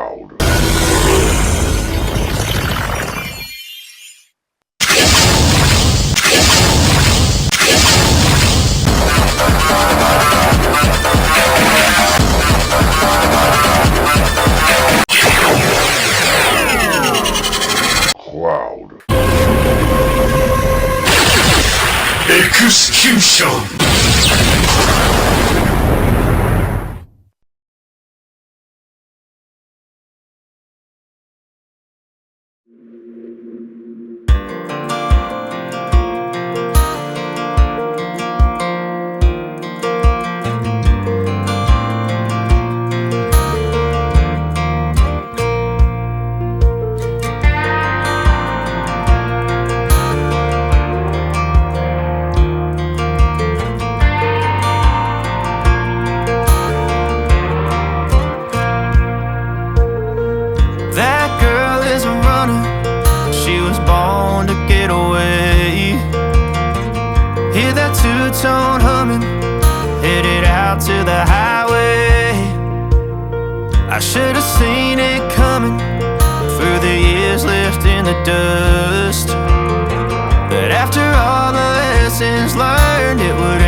crowd. Execution! Two-tone humming, headed out to the highway. I should have seen it coming through the years left in the dust. But after all the lessons learned, it would